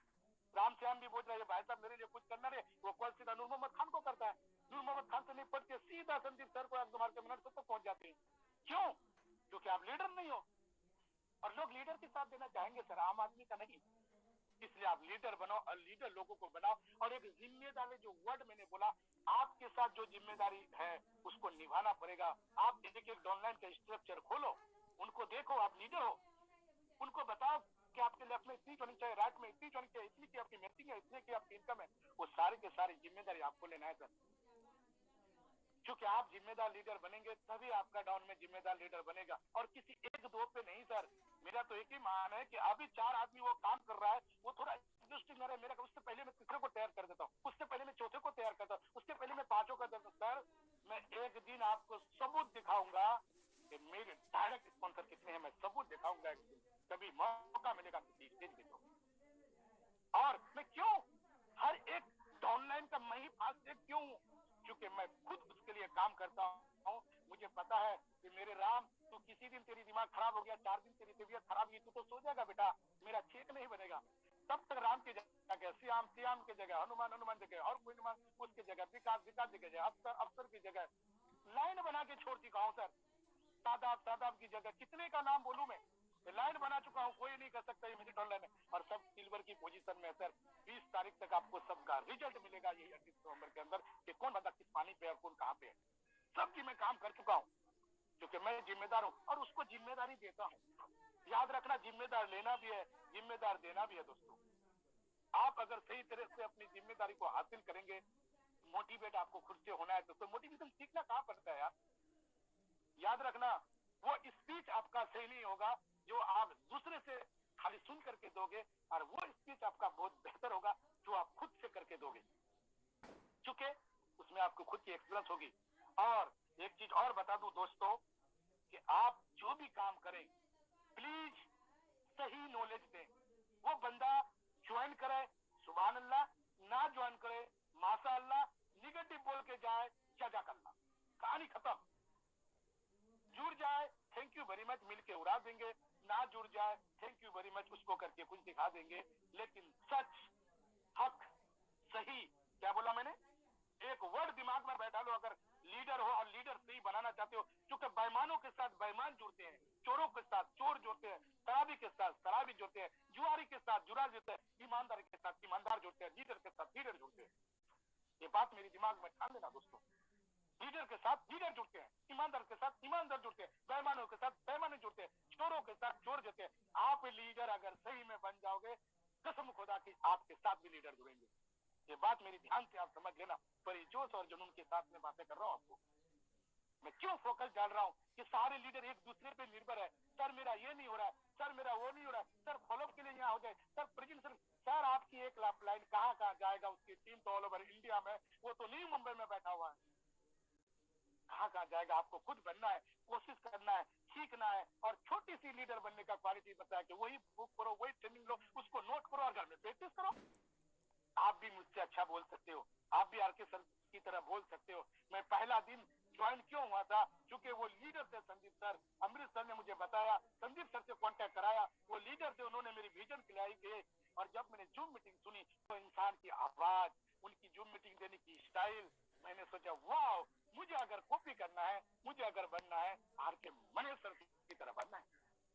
A: रामश्याम भी बोल रहे हैं भाई साहब मेरे लिए कुछ करना रहे, वो कॉल सीधा नूर मोहम्मद खान को करता है, नूर मोहम्मद खान से नहीं पढ़ के सीधा संदीप सर को एक मार के मिनट तक पहुंच जाते हैं। क्यों? क्योंकि आप लीडर नहीं हो, और लोग लीडर के साथ देना चाहेंगे सर, आम आदमी का नहीं। इसलिए आप लीडर बनाओ और लीडर लोगों को बनाओ। और एक जिम्मेदारी, जो वर्ड मैंने बोला, आपके साथ जो जिम्मेदारी है उसको निभाना पड़ेगा। आप एक एक ऑनलाइन का स्ट्रक्चर खोलो, उनको देखो, आप लीडर हो, उनको बताओ कि आपके लेफ्ट में इतनी जोनिंग चाहिए, राइट में इतनी जोनिंग चाहिए, इतनी की आपकी मैचिंग है, इतने की आपकी इनकम है। वो सारी के सारी जिम्मेदारी आपको लेना है सर। क्योंकि आप जिम्मेदार लीडर बनेंगे तभी आपका डाउन में जिम्मेदार लीडर बनेगा, और किसी एक दो पे नहीं सर। मेरा तो एक ही मान है कि अभी 4 आदमी वो काम कर रहा है, वो थोड़ा इंटरेस्टिंग है मेरा, उससे पहले मैं तीसरे को तैयार कर देता हूँ, उससे पहले मैं चौथे को तैयार करता हूँ, उससे पहले मैं 5 कर देता हूँ। सर मैं एक दिन आपको सबूत दिखाऊंगा कि मेरे डायरेक्ट स्पॉन्सर कितने हैं, मैं सबूत दिखाऊंगा एक दिन, कभी मौका मिलेगा किसी स्टेज पे तो। और मैं क्यों हर एक ऑनलाइन का मैं ही फास्ट क्यों? क्योंकि मैं खुद उसके लिए काम करता हूँ। मुझे पता है कि मेरे राम, तो किसी दिन तेरी दिमाग खराब हो गया, 4 दिन तेरी तबीयत खराब हुई, तू तो सो जाएगा बेटा, मेरा चेक नहीं बनेगा। तब तक राम की जगह श्याम की जगह हनुमान की जगह, और कोई हनुमान उसकी जगह विकास की जगह, अफसर की जगह लाइन बना के छोड़ चुका हूँ सर। सादाब की जगह कितने का नाम बोलूं मैं, लाइन बना चुका हूँ, कोई नहीं कर सकता ये मुझे ऑनलाइन है। और सब सिल्वर की पोजीशन में सर। 20 तारीख तक आपको सबका रिजल्ट मिलेगा यही 28 नवंबर के अंदर, कि कौन बंदा किस पानी पे है और कौन कहाँ पे है। सबकी मैं काम कर चुका हूँ, क्योंकि मैं जिम्मेदार हूँ और उसको जिम्मेदारी देता हूँ। याद रखना, जिम्मेदार लेना भी है, जिम्मेदार देना भी है दोस्तों। आप अगर सही तरह से अपनी जिम्मेदारी को हासिल करेंगे, मोटिवेट आपको खुद से होना है, तो मोटिवेशन सीखना कहाँ पड़ता है यार। याद रखना, वो स्पीच आपका सही नहीं होगा जो आप दूसरे से खाली सुन करके दोगे, और वो स्पीच आपका बहुत बेहतर होगा जो आप खुद से करके दोगे, क्योंकि उसमें आपको खुद की एक्सपीरियंस होगी। और एक चीज और बता दूं दोस्तों, कि आप जो भी काम करें प्लीज सही नॉलेज दें। वो बंदा ज्वाइन करे सुभान अल्लाह, ना ज्वाइन करे माशा अल्लाह, निगेटिव बोल के जाए जज़ाकल्लाह, कहानी खत्म। जुड़ जाए थैंक यू वेरी मच, मिल के उड़ा देंगे, ना जुड़ जाए थैंक यू वेरी मच, उसको करके कुछ दिखा देंगे। लेकिन सच, हक, सही, क्या बोला मैंने, एक वर्ड दिमाग में बैठा लो। अगर लीडर हो और लीडर सही बनाना चाहते हो, क्योंकि बेईमानों के साथ बेईमान जुड़ते हैं, चोरों के साथ चोर जुड़ते हैं, शराबी के साथ शराबी जुड़ते हैं, जुआरी के साथ जुआ जुड़ते हैं, ईमानदार के साथ ईमानदार जुड़ते हैं, लीडर के साथ लीडर जुड़ते हैं। ये बात मेरे दिमाग में ठान देना दोस्तों। लीडर के साथ लीडर जुड़ते हैं, ईमानदार के साथ ईमानदार जुड़ते हैं, बेईमानों के साथ बेईमान जुड़ते हैं, चोरों के साथ चोर जुड़ते हैं। आप लीडर अगर सही में बन जाओगे, कसम खुदा की आपके साथ भी लीडर जुड़ेंगे। ये बात मेरी ध्यान से आप समझ लेना। बड़ी जोश और जुनून के साथ में बातें कर रहा हूँ आपको। मैं क्यों फोकस डाल रहा हूँ कि सारे लीडर एक दूसरे पे निर्भर है। सर मेरा ये नहीं हो रहा है, सर मेरा वो नहीं हो रहा है, सर फॉलोअप के लिए यहाँ हो जाए, सर प्रेजेंट सर आपकी एक लाइन कहाँ कहाँ जाएगा, उसकी टीम तो ऑल ओवर इंडिया में, वो तो नहीं मुंबई में बैठा हुआ है, कहाँ कहाँ जाएगा। आपको खुद बनना है, कोशिश करना है, सीखना है, और छोटी सी लीडर बनने का क्वालिटी बताया कि वही बुक करो, वही ट्रेनिंग लो, उसको नोट करो और घर में प्रैक्टिस करो। आप भी मुझसे अच्छा बोल सकते हो, आप भी आरके सर की तरह बोल सकते हो। मैं पहला दिन ज्वाइन क्यों हुआ था, क्योंकि वो लीडर थे संदीप सर, अमृत सर ने मुझे बताया, संदीप सर से कांटेक्ट कराया, वो लीडर थे, उन्होंने मेरी विजन खिलाई थी। और जब मैंने जूम मीटिंग सुनी, तो इंसान की आवाज, उनकी जूम मीटिंग देने की स्टाइल, मैंने सोचा वाह, मुझे अगर कॉपी करना है, मुझे अगर बनना है, आरके मने सर की तरह बनना है।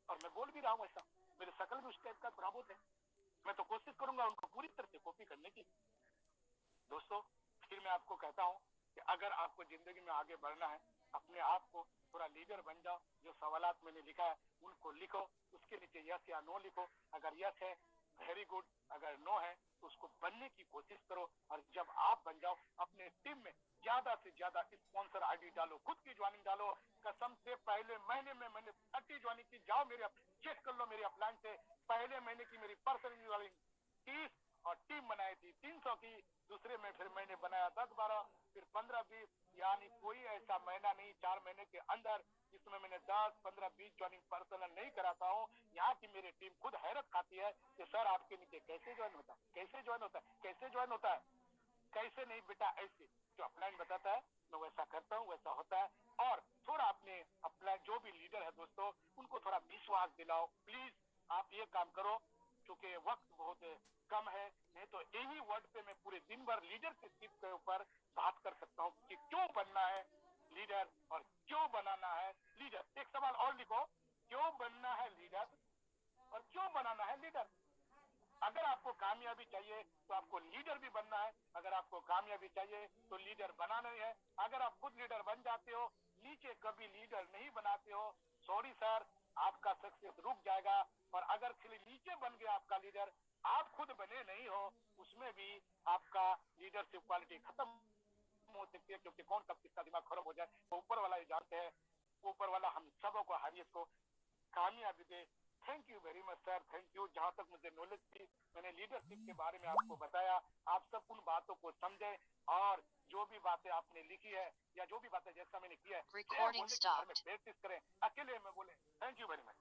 A: और मैं बोल भी रहा हूँ ऐसा, मेरे शकल भी उस टाइप का थोड़ा बहुत है। मैं तो कोशिश करूंगा उनको पूरी तरह से कॉपी करने की। दोस्तों फिर मैं आपको कहता हूँ कि अगर आपको जिंदगी में आगे बढ़ना है, अपने आप को थोड़ा लीडर बन जाओ। जो सवालात मैंने लिखा है उनको लिखो, उसके नीचे यस या नो लिखो। अगर यस है वेरी गुड, अगर नो है तो उसको बनने की कोशिश करो। और जब आप बन जाओ, अपने टीम में ज्यादा से ज्यादा स्पॉन्सर आईडी डालो, खुद की ज्वाइनिंग डालो। कसम से पहले महीने में मैंने 30 ज्वाइनिंग की, जाओ मेरे चेक कर लो मेरी अपलाइन से, पहले महीने की मेरी पर्सनल ज्वाइनिंग 30 और टीम बनाई थी 300 की, दूसरे में फिर मैंने बनाया 10-12, फिर 15-20, यानी कोई ऐसा महीना नहीं 4 महीने के अंदर जिसमें मैंने 10-15-20 ज्वाइनिंग पर्सनल नहीं कराता हूँ। यहाँ की मेरी टीम खुद हैरत खाती है कि सर आपके नीचे कैसे ज्वाइन होता है, कैसे ज्वाइन होता है, कैसे ज्वाइन होता है। कैसे नहीं बेटा, ऐसे जो अपलाइन बताता है मैं वैसा करता हूँ, वैसा होता है। और थोड़ा अपने अपलाइन जो भी लीडर है दोस्तों, उनको थोड़ा विश्वास दिलाओ प्लीज। आप ये काम करो, क्योंकि वक्त बहुत कम है, नहीं तो यही वर्ड पे मैं पूरे दिन भर लीडरशिप के ऊपर बात कर सकता हूँ कि क्यों बनना है लीडर और क्यों बनाना है लीडर। एक सवाल और लिखो, क्यों बनना है लीडर और क्यों बनाना है लीडर। अगर आपको कामयाबी चाहिए तो आपको लीडर भी बनना है, अगर आपको कामयाबी चाहिए तो लीडर बनाना ही है। अगर आप खुद लीडर बन जाते हो, नीचे कभी लीडर नहीं बनाते हो, सॉरी सर, आपका सक्सेस रुक जाएगा। और अगर खाली नीचे बन गया आपका लीडर, आप खुद बने नहीं हो, उसमें भी आपका लीडरशिप क्वालिटी खत्म हो सकती है, क्योंकि कौन कब किसका दिमाग खराब हो जाए तो ऊपर वाला ही जानते हैं। ऊपर वाला हम सबों को, हरियत को कामयाबी दे। Thank you very much sir, thank you. जहाँ तक मुझे नॉलेज थी मैंने लीडरशिप के बारे में आपको बताया। आप सब उन बातों को समझे और जो भी बातें आपने लिखी है या जो भी बातें जैसा मैंने किया है,
B: Recording
A: घर में
B: stopped.
A: प्रैक्टिस करें, अकेले में बोले। Thank you very much.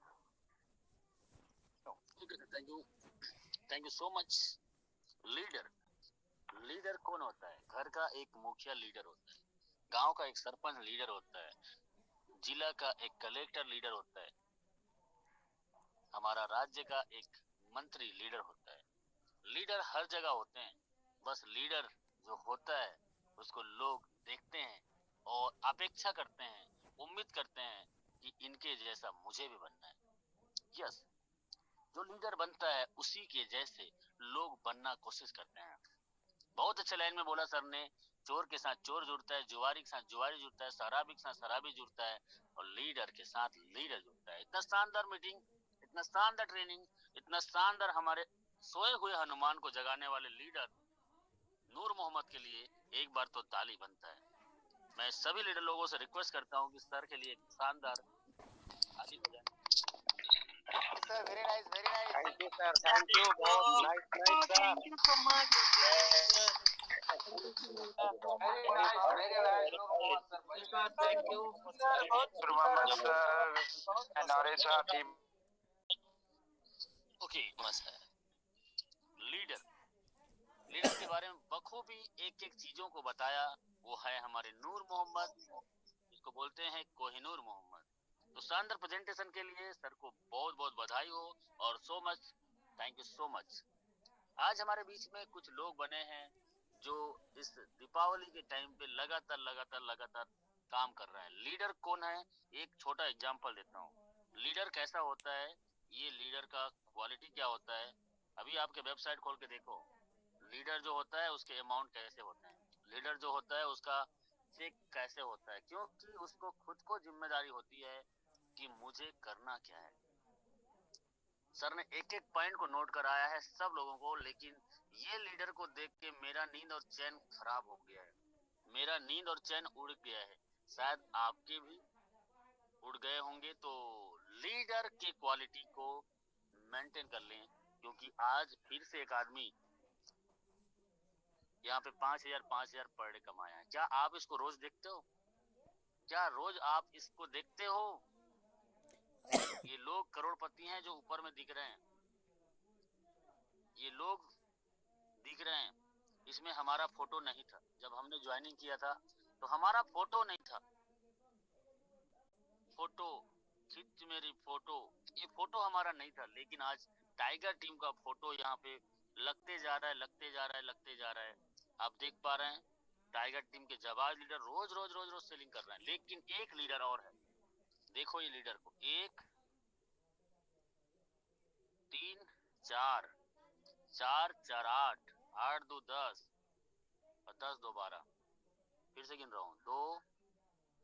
C: Thank you so much. Leader, leader कौन होता है? घर का एक मुखिया लीडर होता है, गांव का एक सरपंच लीडर होता है, जिला का एक कलेक्टर लीडर होता है, हमारा राज्य का एक मंत्री लीडर होता है। लीडर हर जगह होते हैं, बस लीडर जो होता है उसको लोग देखते हैं और अपेक्षा करते हैं, उम्मीद करते हैं कि इनके जैसा मुझे भी बनना है। यस, जो लीडर बनता है उसी के जैसे लोग बनना कोशिश करते हैं। बहुत अच्छे लाइन में बोला सर ने, चोर के साथ चोर जुड़ता है, जुआरी के साथ जुआरी जुड़ता है, शराबी के साथ शराबी जुड़ता है और लीडर के साथ लीडर जुड़ता है। इतना शानदार मीटिंग, इतना शानदार ट्रेनिंग, इतना शानदार हमारे सोए हुए हनुमान को जगाने वाले लीडर नूर मोहम्मद के लिए एक बार तो ताली बनता है। मैं सभी लीडर लोगों से रिक्वेस्ट करता हूँ कि सर के लिए शानदार ताली बजाएं।
A: Sir very nice, very nice.
D: Thank you sir, thank you, बहुत nice nice sir.
A: Thank you so much. Very nice, very nice sir, thank you
D: Mohammad sir and Naresh team.
C: Okay, नमस्कार। लीडर, लीडर के बारे में बखूबी एक एक चीजों को बताया, वो है हमारे नूर मोहम्मद, जिसको बोलते हैं कोहिनूर मोहम्मद। तो शानदार प्रेजेंटेशन के लिए सर को बहुत बहुत बधाई हो और so much, thank you so much. आज हमारे बीच में कुछ लोग बने हैं जो इस दीपावली के टाइम पे लगातार लगातार लगातार काम कर रहे हैं। लीडर कौन है, एक छोटा एग्जांपल देता हूँ। लीडर कैसा होता है, ये लीडर का क्वालिटी क्या होता है, अभी आपके वेबसाइट खोल के देखो। लीडर जो होता है उसके अमाउंट कैसे होते हैं, लीडर जो होता है उसका चेक कैसे होता है, क्योंकि उसको खुद को जिम्मेदारी होती है कि मुझे करना क्या है। सर ने एक एक पॉइंट को नोट कराया है सब लोगों को, लेकिन ये लीडर को देख के मेरा नींद और चैन खराब हो गया है, मेरा नींद और चैन उड़ गया है, शायद आपके भी उड़ गए होंगे। तो लीडर के क्वालिटी को मेंटेन कर लें, क्योंकि आज फिर से एक आदमी यहाँ पे 5,000 पर डे कमाया है। क्या आप इसको रोज देखते हो? क्या रोज आप इसको देखते हो? ये लोग करोड़पति हैं जो ऊपर में दिख रहे हैं, ये लोग दिख रहे हैं। इसमें हमारा फोटो नहीं था, जब हमने ज्वाइनिंग किया था तो हमारा फोटो नहीं था। फोटो खींच मेरी फोटो, ये फोटो हमारा नहीं था, लेकिन आज टाइगर टीम का फोटो यहाँ पे लगते जा रहा है, लगते जा रहा है, लगते जा रहा है। आप देख पा रहे हैं टाइगर टीम के जाबाज लीडर रोज रोज रोज रोज सेलिंग कर रहे हैं। लेकिन एक लीडर और है, देखो ये लीडर को, 1 3 4 4 4 8 8 2 10 और 10 2 12, फिर से गिन रहा हूँ, 2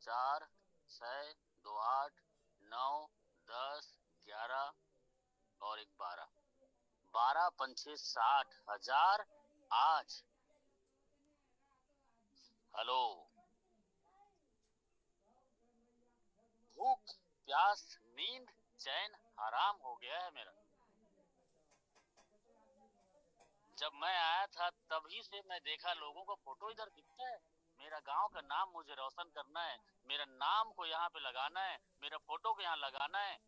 C: 4 6 2 8 9 10 11 और 1 12, 12 पंचे 60,000 आज। हेलो, भूख प्यास नींद चैन हराम हो गया है मेरा। जब मैं आया था तभी से मैं देखा लोगों का फोटो इधर दिखता है। मेरा गांव का नाम मुझे रोशन करना है, मेरा नाम को यहाँ पे लगाना है, मेरा फोटो को यहाँ लगाना है,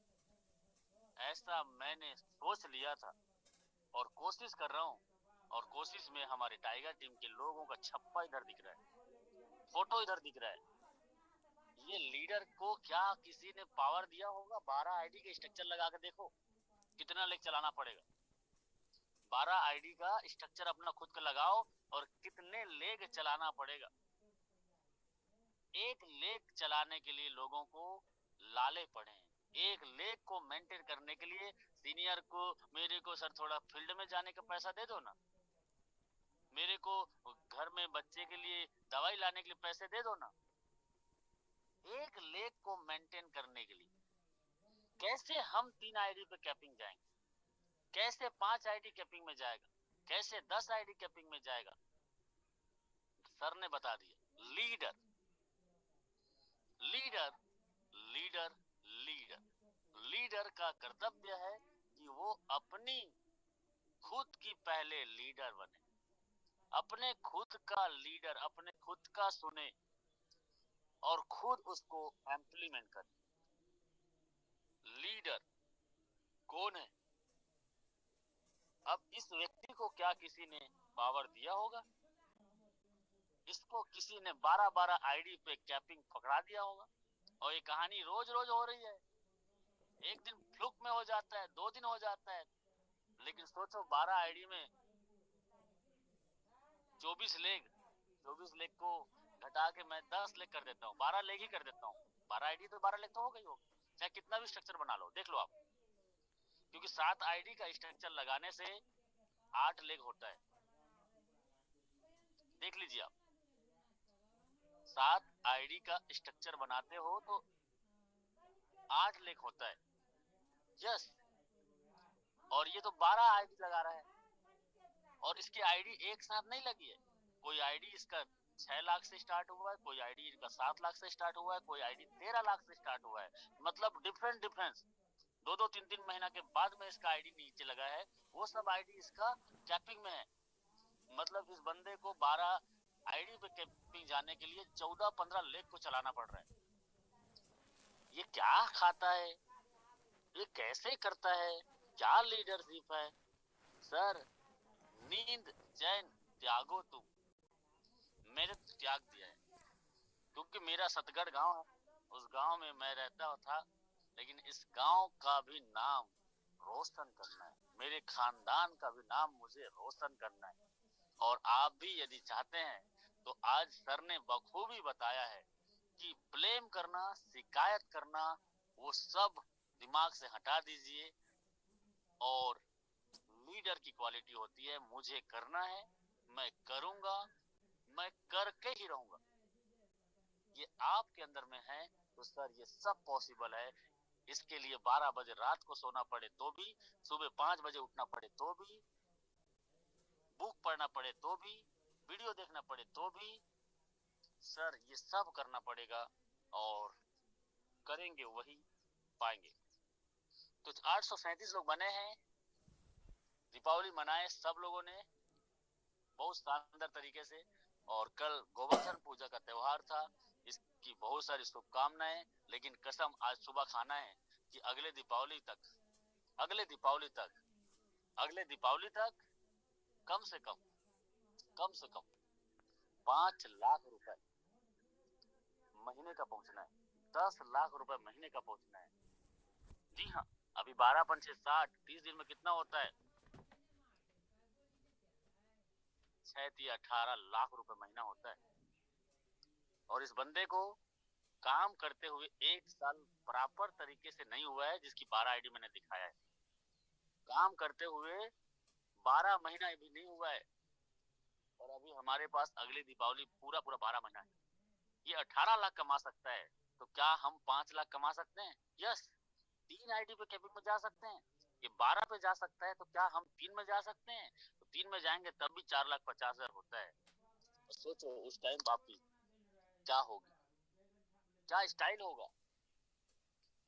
C: ऐसा मैंने सोच लिया था और कोशिश कर रहा हूँ। और कोशिश में हमारे टाइगर टीम के लोगों का छप्पा इधर दिख रहा है, फोटो इधर दिख रहा है। ये लीडर को क्या किसी ने पावर दिया होगा? 12 आईडी के स्ट्रक्चर लगा के देखो कितना लेग चलाना पड़ेगा। 12 आईडी का स्ट्रक्चर अपना खुद का लगाओ और कितने लेग चलाना पड़ेगा। एक लेग चलाने के लिए लोगों को लाले पड़े हैं। एक लेग को मेंटेन करने के लिए सीनियर को, मेरे को सर थोड़ा फील्ड में जाने का पैसा दे दो ना, मेरे को घर में बच्चे के लिए दवाई लाने के लिए पैसे दे दो ना। एक लेग को मेंटेन करने के लिए कैसे हम 3 आईडी पे कैपिंग जाएंगे? कैसे 5 आईडी कैपिंग में जाएगा? कैसे 10 आईडी कैपिंग में जाएगा? सर ने बता दिया। Leader leader leader leader leader का कर्तव्य है कि वो अपनी खुद की पहले लीडर बने, अपने खुद का लीडर, अपने खुद का सुने और खुद उसको इम्प्लीमेंट करे। लीडर कौन है? अब इस व्यक्ति को क्या किसी ने पावर दिया होगा? इसको किसी ने 12-12 आईडी पे कैपिंग पकड़ा दिया होगा और ये कहानी रोज रोज हो रही है। एक दिन फ्लुक में हो जाता है, 2 दिन हो जाता है, लेकिन सोचो 12 आईडी में 24 लेग को घटा के मैं 10 लेग कर देता हूँ, 12 लेग ही कर देता हूँ। 12 आईडी तो 12 लेग तो हो गई होगी, चाहे कितना भी स्ट्रक्चर बना लो, देख लो आप। क्योंकि 7 आईडी का स्ट्रक्चर लगाने से 8 लेग होता है, देख लीजिए आप। 7 आईडी का स्ट्रक्चर बनाते हो तो 8 लेग होता है। यस, और ये तो 12 आईडी लगा रहा है और इसकी आईडी एक साथ नहीं लगी है। कोई आईडी इसका 6 लाख से स्टार्ट हुआ है, कोई आईडी इसका 7 लाख से स्टार्ट हुआ है, कोई आईडी 13 लाख से स्टार्ट हुआ है। मतलब डिफरेंस 2-3 महीना के बाद में इसका आईडी नीचे लगा है, वो सब आईडी इसका कैपिंग में है। मतलब इस बंदे को 12 आईडी पे कैपिंग जाने के लिए 14-15 लेग को चलाना पड़ रहा है। ये क्या खाता है? ये कैसे करता है? क्या लीडरशिप है? सर, नींद चैन त्यागो तुम। मैंने त्याग दिया है क्योंकि मेरा सतगढ़ गांव है, उस गांव में मैं रहता था, लेकिन इस गांव का भी नाम रोशन करना है, मेरे खानदान का भी नाम मुझे रोशन करना है। और आप भी यदि चाहते हैं तो आज सर ने बखूबी बताया है कि ब्लेम करना, शिकायत करना, वो सब दिमाग से हटा दीजिए। और लीडर की क्वालिटी होती है मुझे करना है, मैं करूंगा, मैं करके ही रहूंगा। ये आपके अंदर में है तो सर ये सब पॉसिबल है। इसके लिए 12 बजे रात को सोना पड़े तो भी, सुबह 5 बजे उठना पड़े तो भी, बुक पढ़ना पड़े तो भी, वीडियो देखना पड़े तो भी, सर ये सब करना पड़ेगा और करेंगे वही पाएंगे। तो 837 लोग बने हैं, दीपावली मनाए सब लोगों ने बहुत शानदार तरीके से। और कल गोवर्धन पूजा का त्योहार था, इसकी बहुत सारी शुभकामनाएं। लेकिन कसम आज सुबह खाना है कि अगले दीपावली तक कम से कम 5 लाख रुपए महीने का पहुंचना है, 10 लाख रुपए महीने का पहुंचना है। जी हाँ, अभी 12 पंचे 60, 30 दिन में कितना होता है? 18 लाख रुपए महीना होता है। और इस बंदे को काम करते हुए 1 साल प्रॉपर तरीके से नहीं हुआ है, जिसकी 12 आईडी मैंने दिखाया है। काम करते हुए 12 महीना भी नहीं हुआ है और अभी हमारे पास अगली दीपावली पूरा 12 महीना है। ये 18 लाख कमा सकता है तो क्या हम 5 लाख कमा सकते हैं? यस। 3 आईडी पे कैपिंग में जा सकते हैं। ये 12 पे जा सकता है तो क्या हम 3 में जा सकते हैं? तो 3 में जाएंगे तब भी 4,50,000 होता है। तो सोचो उस टाइम वापस क्या होगी, क्या स्टाइल होगा।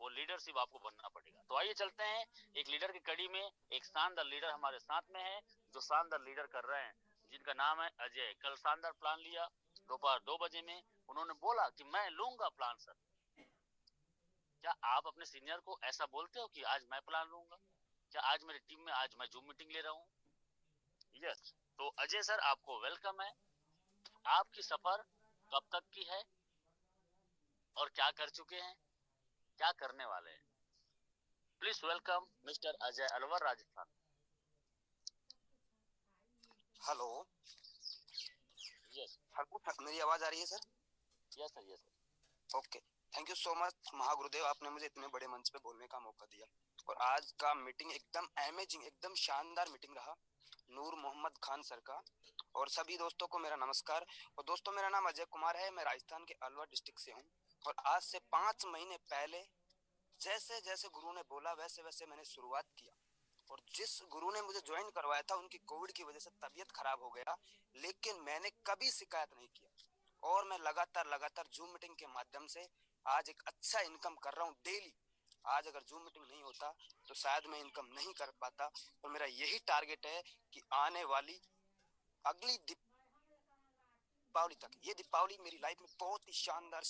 C: वो लीडरशिप आपको बनना पड़ेगा। तो आइए चलते हैं एक लीडर की कड़ी में। एक शानदार लीडर हमारे साथ में है, जो शानदार लीडर कर रहे हैं, जिनका नाम है अजय। कल शानदार प्लान लिया दोपहर 2 बजे में, उन्होंने बोला कि मैं लूंगा प्लान सर। क्या आप अपने सीनियर को ऐसा बोलते हो कि आज मैं प्लान लूंगा? क्या आज मेरी टीम में आज मैं जूम मीटिंग ले रहा हूँ? यस, तो अजय सर आपको वेलकम है। आपकी सफर कब तक की है और क्या कर चुके हैं, क्या करने वाले हैं? Please welcome mister Ajay Alwar, Rajasthan.
E: Hello
C: yes
E: hello, मेरी आवाज आ रही है sir?
C: Yes sir, yes sir.
E: Okay, thank you so much महागुरुदेव, आपने मुझे इतने बड़े मंच पे बोलने का मौका दिया। और आज का मीटिंग एकदम अमेजिंग, एकदम शानदार मीटिंग रहा नूर मोहम्मद खान सर का। और सभी दोस्तों को मेरा नमस्कार। और दोस्तों, मेरा नाम अजय कुमार है, मैं राजस्थान के अलवर डिस्ट्रिक्ट से हूँ। और आज से 5 महीने पहले जैसे जैसे गुरु ने बोला वैसे वैसे मैंने शुरुआत किया। और जिस गुरु ने मुझे ज्वाइन करवाया था, उनकी कोविड की वजह से तबीयत खराब हो गया, लेकिन मैंने कभी शिकायत नहीं किया। और मैं लगातार जूम मीटिंग के माध्यम से आज एक अच्छा इनकम कर रहा हूँ डेली। आज अगर जूम मीटिंग नहीं होता तो शायद मैं इनकम नहीं कर पाता। और मेरा यही टारगेट है कि आने वाली अगली दीपावली तक, ये दीपावली मेरी लाइफ में बहुत ही शानदार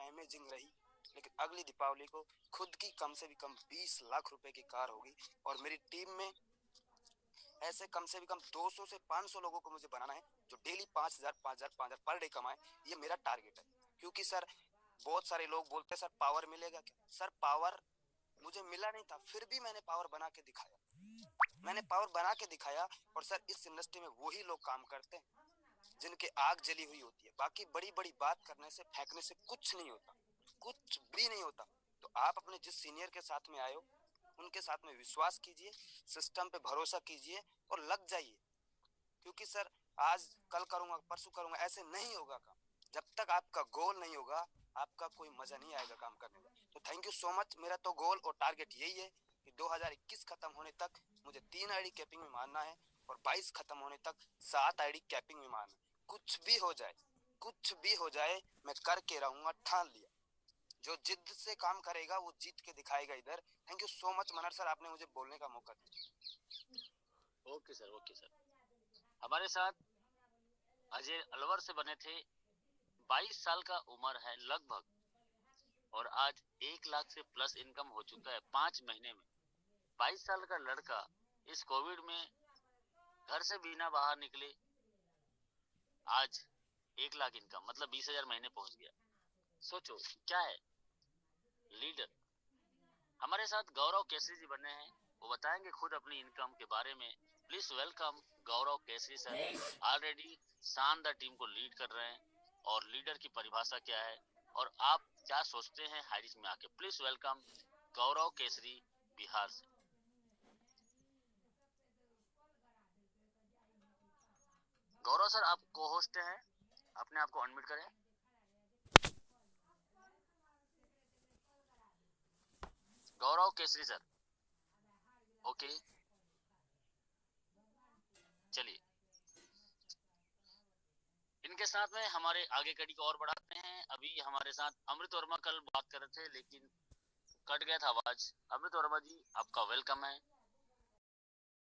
E: अमेजिंग रही, लेकिन अगली दीपावली को खुद की कम से भी कम 20 लाख रुपए की कार होगी। और मेरी टीम में ऐसे कम से भी कम 200 से 500 लोगों को मुझे बनाना है, जो डेली 5,000 पर डे कमाए। ये मेरा टारगेट है। क्योंकि सर, बहुत सारे लोग बोलते हैं सर पावर मिलेगा क्या? सर, पावर मुझे मिला नहीं था, फिर भी मैंने पावर बना के दिखाया। और सर, इस इंडस्ट्री में वही लोग काम करते हैं जिनके आग जली हुई होती है। बाकी बड़ी बड़ी बात करने से, फेंकने से कुछ नहीं होता, कुछ भी नहीं होता। तो आप अपने जिस सीनियर के साथ में आए हो, उनके साथ में विश्वास कीजिए, सिस्टम पे भरोसा कीजिए और लग जाइए। क्योंकि सर, आज कल करूंगा, परसों करूंगा, ऐसे नहीं होगा काम। जब तक आपका गोल नहीं होगा, आपका कोई मजा नहीं आएगा काम करने का। तो थैंक यू सो मच। मेरा तो गोल और टारगेट यही है कि 2021 खत्म होने तक मुझे 3 आईडी कैपिंग में मारना है, और 22 खत्म होने तक 7 आईडी कैपिंग में मारना है। कुछ भी हो जाए, मैं करके रहूंगा, ठान लिया। जो जिद से काम करेगा वो जीत के दिखाएगा इधर। Thank you so much Manar sir, आपने मुझे बोलने का मौका दिया।
C: Okay sir, okay sir. हमारे साथ अजय अलवर से बने थे। 22 साल का उम्र है लगभग, और आज 1 लाख से प्लस इनकम हो चुका है 5 महीने में। 22 साल का लड़का इस कोविड में घर से बिना बाहर निकले आज 1 लाख इनकम, मतलब 20,000 महीने पहुंच गया। सोचो क्या है लीडर। हमारे साथ गौरव केसरी जी बने हैं, वो बताएंगे खुद अपनी इनकम के बारे में। Please welcome Gaurav Kesari sir. Already शानदार टीम को लीड कर रहे हैं, और लीडर की परिभाषा क्या है और आप क्या सोचते हैं हाइरिस में आके। प्लीज वेलकम गौरव केसरी, बिहार से। गौरव सर, आप को होस्ट हैं, अपने आप को अनम्यूट करें। गौरव केसरी सर, ओके चलिए, इनके साथ में हमारे आगे कड़ी को और बढ़ाते हैं। अभी हमारे साथ अमृत वर्मा कल बात कर रहे थे, लेकिन कट गया था आवाज। अमृत वर्मा जी, आपका वेलकम है।